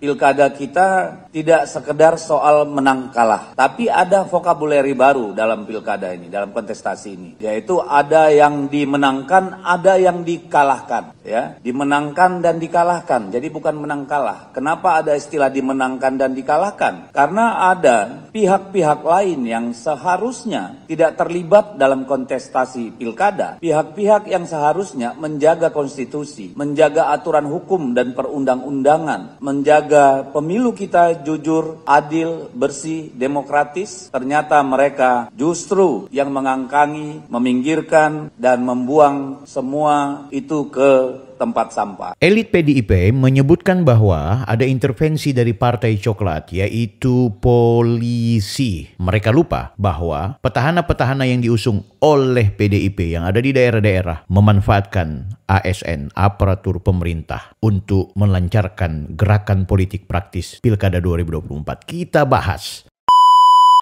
Pilkada kita tidak sekedar soal menang kalah, tapi ada vokabuleri baru dalam pilkada ini, dalam kontestasi ini, yaitu ada yang dimenangkan, ada yang dikalahkan, ya, dimenangkan dan dikalahkan. Jadi bukan menang kalah. Kenapa ada istilah dimenangkan dan dikalahkan? Karena ada pihak-pihak lain yang seharusnya tidak terlibat dalam kontestasi pilkada, pihak-pihak yang seharusnya menjaga konstitusi, menjaga aturan hukum dan perundang-undangan, menjaga pemilu kita jujur, adil, bersih, demokratis. Ternyata mereka justru yang mengangkangi, meminggirkan, dan membuang semua itu ke tempat sampah. Elit PDIP menyebutkan bahwa ada intervensi dari Partai Coklat, yaitu polisi. Mereka lupa bahwa petahana-petahana yang diusung oleh PDIP yang ada di daerah-daerah memanfaatkan ASN, aparatur pemerintah, untuk melancarkan gerakan politik praktis Pilkada 2024. Kita bahas.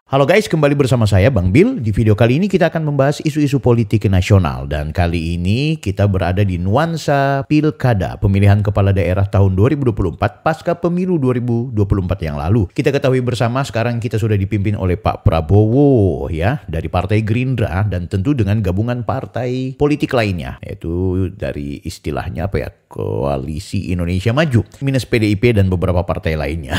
Halo guys, kembali bersama saya Bang Bill. Di video kali ini kita akan membahas isu-isu politik nasional. Dan kali ini kita berada di nuansa pilkada pemilihan kepala daerah tahun 2024 pasca pemilu 2024 yang lalu. Kita ketahui bersama sekarang kita sudah dipimpin oleh Pak Prabowo, ya, dari Partai Gerindra, dan tentu dengan gabungan partai politik lainnya, yaitu dari istilahnya apa ya, Koalisi Indonesia Maju, minus PDIP dan beberapa partai lainnya.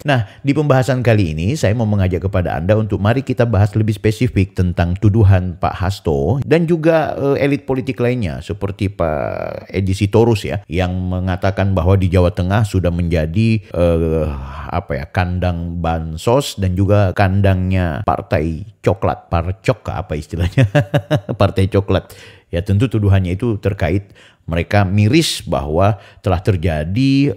Nah, di pembahasan kali ini saya mau mengajak kepada Anda untuk mari kita bahas lebih spesifik tentang tuduhan Pak Hasto dan juga elit politik lainnya seperti Pak Edi Sitorus, ya, yang mengatakan bahwa di Jawa Tengah sudah menjadi kandang bansos dan juga kandangnya Partai Coklat, Parcok apa istilahnya, Partai Coklat. Ya, tentu tuduhannya itu terkait mereka miris bahwa telah terjadi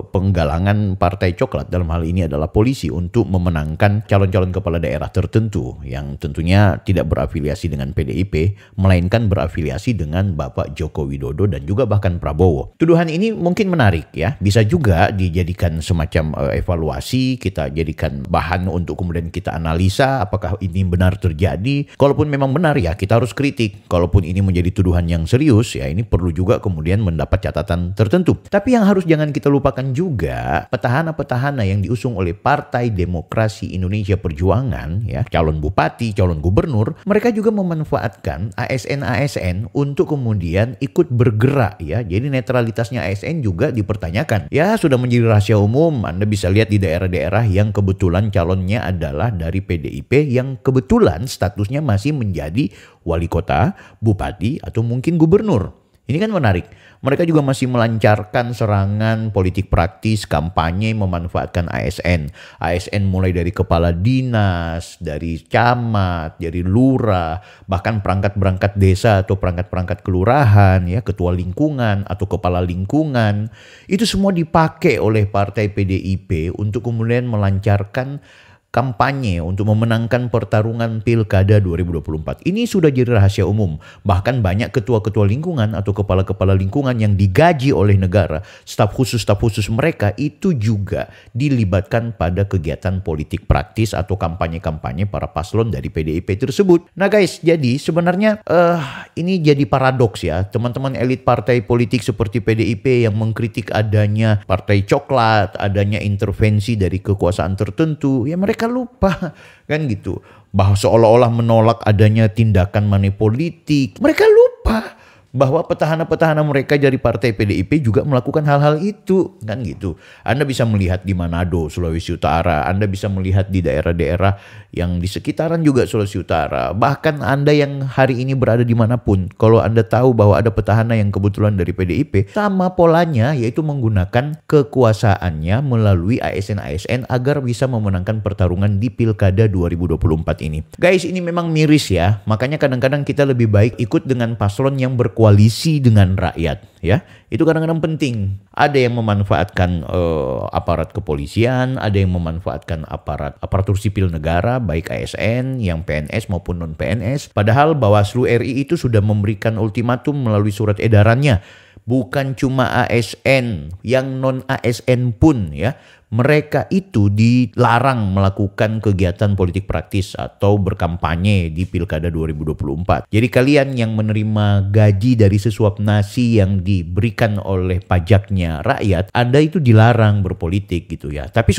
penggalangan Partai Coklat, dalam hal ini adalah polisi, untuk memenangkan calon-calon kepala daerah tertentu yang tentunya tidak berafiliasi dengan PDIP, melainkan berafiliasi dengan Bapak Joko Widodo dan juga bahkan Prabowo. Tuduhan ini mungkin menarik, ya, bisa juga dijadikan semacam evaluasi, kita jadikan bahan untuk kemudian kita analisa apakah ini benar terjadi. Kalaupun memang benar, ya, kita harus kritik. Kalaupun ini menjadi tuduhan yang serius, ya, ini perlu juga kemudian mendapat catatan tertentu. Tapi yang harus jangan kita lupakan juga, petahana-petahana yang diusung oleh Partai Demokrasi Indonesia Perjuangan, ya, calon bupati, calon gubernur, mereka juga memanfaatkan ASN-ASN untuk kemudian ikut bergerak, ya. Jadi netralitasnya ASN juga dipertanyakan. Ya, sudah menjadi rahasia umum. Anda bisa lihat di daerah-daerah yang kebetulan calonnya adalah dari PDIP, yang kebetulan statusnya masih menjadi wali kota, bupati, atau mungkin gubernur. Ini kan menarik. Mereka juga masih melancarkan serangan politik praktis, kampanye memanfaatkan ASN. ASN mulai dari kepala dinas, dari camat, dari lurah, bahkan perangkat-perangkat desa atau perangkat-perangkat kelurahan, ya, ketua lingkungan atau kepala lingkungan. Itu semua dipakai oleh Partai PDIP untuk kemudian melancarkan kampanye untuk memenangkan pertarungan Pilkada 2024. Ini sudah jadi rahasia umum. Bahkan banyak ketua-ketua lingkungan atau kepala-kepala lingkungan yang digaji oleh negara, staf khusus mereka itu juga dilibatkan pada kegiatan politik praktis atau kampanye-kampanye para paslon dari PDIP tersebut. Nah guys, jadi sebenarnya ini jadi paradoks, ya. Teman-teman elit partai politik seperti PDIP yang mengkritik adanya Partai Coklat, adanya intervensi dari kekuasaan tertentu, ya mereka lupa, kan gitu, bahwa seolah-olah menolak adanya tindakan money politik. Mereka lupa bahwa petahana-petahana mereka dari partai PDIP juga melakukan hal-hal itu, kan gitu. Anda bisa melihat di Manado, Sulawesi Utara, Anda bisa melihat di daerah-daerah yang di sekitaran juga Sulawesi Utara. Bahkan Anda yang hari ini berada dimanapun, kalau Anda tahu bahwa ada petahana yang kebetulan dari PDIP, sama polanya, yaitu menggunakan kekuasaannya melalui ASN-ASN agar bisa memenangkan pertarungan di Pilkada 2024 ini. Guys, ini memang miris, ya. Makanya kadang-kadang kita lebih baik ikut dengan paslon yang berkoalisi dengan rakyat, ya. Itu kadang-kadang penting. Ada yang memanfaatkan aparat kepolisian, ada yang memanfaatkan aparatur sipil negara, baik ASN, yang PNS maupun non-PNS. Padahal Bawaslu RI itu sudah memberikan ultimatum melalui surat edarannya. Bukan cuma ASN, yang non-ASN pun, ya, mereka itu dilarang melakukan kegiatan politik praktis atau berkampanye di Pilkada 2024. Jadi kalian yang menerima gaji dari sesuap nasi yang diberikan oleh pajaknya rakyat, Anda itu dilarang berpolitik gitu ya. Tapi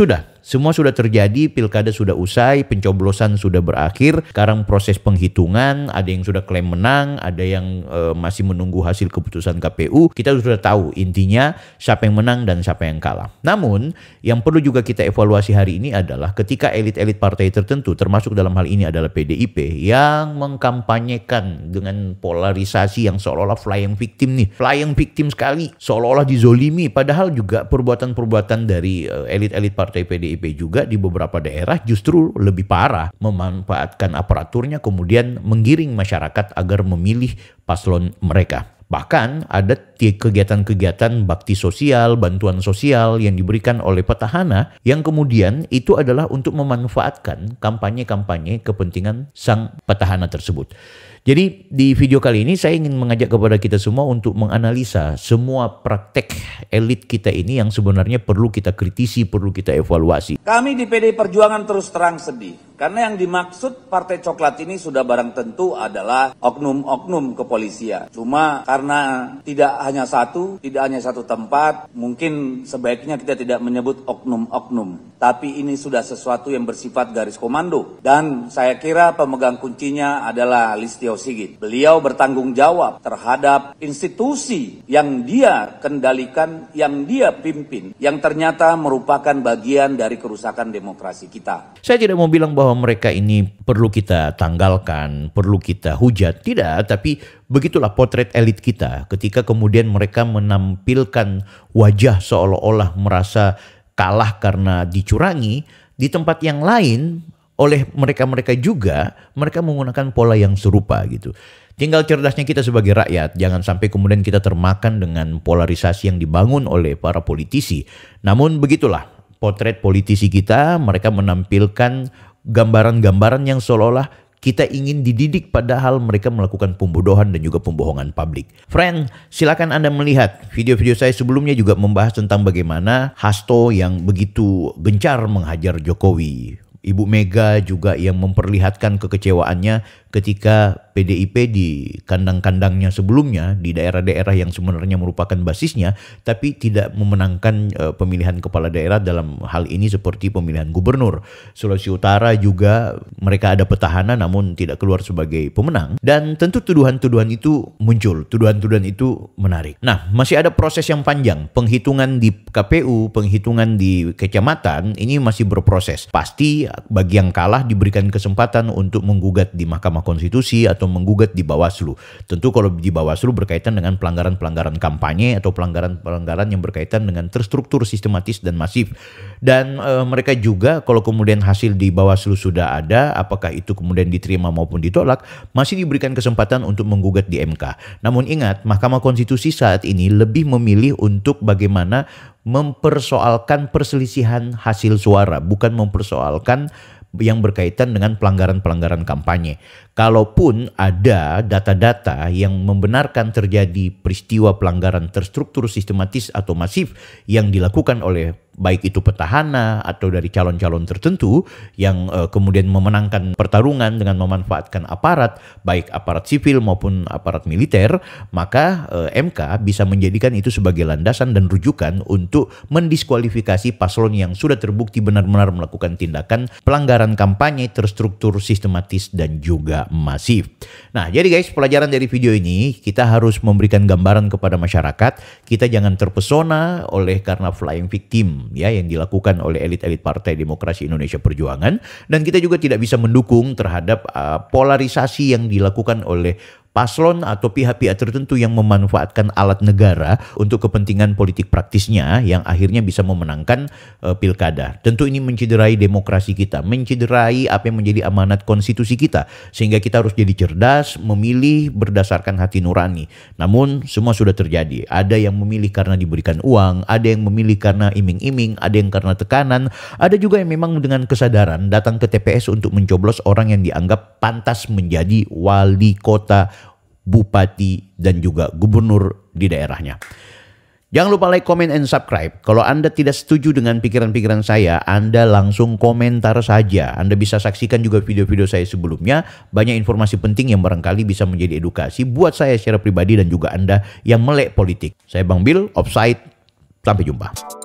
semua sudah terjadi, pilkada sudah usai, pencoblosan sudah berakhir. Sekarang proses penghitungan, ada yang sudah klaim menang, ada yang masih menunggu hasil keputusan KPU. Kita sudah tahu intinya siapa yang menang dan siapa yang kalah. Namun yang perlu juga kita evaluasi hari ini adalah ketika elit-elit partai tertentu, termasuk dalam hal ini adalah PDIP, yang mengkampanyekan dengan polarisasi yang seolah-olah flying victim nih. Flying victim sekali, seolah-olah dizolimi. Padahal juga perbuatan-perbuatan dari elit-elit partai PDIP juga di beberapa daerah justru lebih parah, memanfaatkan aparaturnya kemudian menggiring masyarakat agar memilih paslon mereka. Bahkan ada kegiatan-kegiatan bakti sosial, bantuan sosial yang diberikan oleh petahana yang kemudian itu adalah untuk memanfaatkan kampanye-kampanye kepentingan sang petahana tersebut. Jadi di video kali ini saya ingin mengajak kepada kita semua untuk menganalisa semua praktek elit kita ini yang sebenarnya perlu kita kritisi, perlu kita evaluasi. Kami di PDI Perjuangan terus terang sedih. Karena yang dimaksud Partai Coklat ini sudah barang tentu adalah oknum-oknum kepolisian. Cuma karena tidak hanya satu tempat, mungkin sebaiknya kita tidak menyebut oknum-oknum. Tapi ini sudah sesuatu yang bersifat garis komando. Dan saya kira pemegang kuncinya adalah Listio Sigit. Beliau bertanggung jawab terhadap institusi yang dia kendalikan, yang dia pimpin, yang ternyata merupakan bagian dari kerusakan demokrasi kita. Saya tidak mau bilang bahwa mereka ini perlu kita tanggalkan, perlu kita hujat. Tidak, tapi begitulah potret elit kita ketika kemudian mereka menampilkan wajah seolah-olah merasa kalah karena dicurangi. Di tempat yang lain oleh mereka-mereka juga, mereka menggunakan pola yang serupa gitu. Tinggal cerdasnya kita sebagai rakyat, jangan sampai kemudian kita termakan dengan polarisasi yang dibangun oleh para politisi. Namun begitulah potret politisi kita, mereka menampilkan gambaran-gambaran yang seolah-olah kita ingin dididik padahal mereka melakukan pembodohan dan juga pembohongan publik. Friend, silakan Anda melihat video-video saya sebelumnya juga membahas tentang bagaimana Hasto yang begitu gencar menghajar Jokowi. Ibu Mega juga yang memperlihatkan kekecewaannya ketika PDIP di kandang-kandangnya sebelumnya, di daerah-daerah yang sebenarnya merupakan basisnya, tapi tidak memenangkan pemilihan kepala daerah dalam hal ini seperti pemilihan gubernur. Sulawesi Utara juga mereka ada petahana namun tidak keluar sebagai pemenang. Dan tentu tuduhan-tuduhan itu muncul, tuduhan-tuduhan itu menarik. Nah, masih ada proses yang panjang. Penghitungan di KPU, penghitungan di kecamatan, ini masih berproses. Pasti bagi yang kalah diberikan kesempatan untuk menggugat di Mahkamah Konstitusi atau menggugat di Bawaslu. Tentu kalau di Bawaslu berkaitan dengan pelanggaran-pelanggaran kampanye atau pelanggaran-pelanggaran yang berkaitan dengan terstruktur, sistematis dan masif. Dan mereka juga kalau kemudian hasil di Bawaslu sudah ada, apakah itu kemudian diterima maupun ditolak, masih diberikan kesempatan untuk menggugat di MK. Namun ingat, Mahkamah Konstitusi saat ini lebih memilih untuk bagaimana mempersoalkan perselisihan hasil suara, bukan mempersoalkan yang berkaitan dengan pelanggaran-pelanggaran kampanye. Kalaupun ada data-data yang membenarkan terjadi peristiwa pelanggaran terstruktur, sistematis atau masif yang dilakukan oleh baik itu petahana atau dari calon-calon tertentu yang kemudian memenangkan pertarungan dengan memanfaatkan aparat, baik aparat sipil maupun aparat militer, maka MK bisa menjadikan itu sebagai landasan dan rujukan untuk mendiskualifikasi paslon yang sudah terbukti benar-benar melakukan tindakan pelanggaran kampanye terstruktur, sistematis dan juga masif. Nah, jadi guys, pelajaran dari video ini kita harus memberikan gambaran kepada masyarakat. Kita jangan terpesona oleh karena flying victim ya yang dilakukan oleh elit-elit Partai Demokrasi Indonesia Perjuangan, dan kita juga tidak bisa mendukung terhadap polarisasi yang dilakukan oleh paslon atau pihak-pihak tertentu yang memanfaatkan alat negara untuk kepentingan politik praktisnya yang akhirnya bisa memenangkan pilkada. Tentu ini mencederai demokrasi kita, mencederai apa yang menjadi amanat konstitusi kita, sehingga kita harus jadi cerdas, memilih berdasarkan hati nurani. Namun semua sudah terjadi. Ada yang memilih karena diberikan uang, ada yang memilih karena iming-iming, ada yang karena tekanan, ada juga yang memang dengan kesadaran datang ke TPS untuk mencoblos orang yang dianggap pantas menjadi wali kota, bupati, dan juga gubernur di daerahnya. Jangan lupa like, comment, and subscribe. Kalau Anda tidak setuju dengan pikiran-pikiran saya, Anda langsung komentar saja. Anda bisa saksikan juga video-video saya sebelumnya. Banyak informasi penting yang barangkali bisa menjadi edukasi buat saya secara pribadi dan juga Anda yang melek politik. Saya Bang Bill, Offside. Sampai jumpa.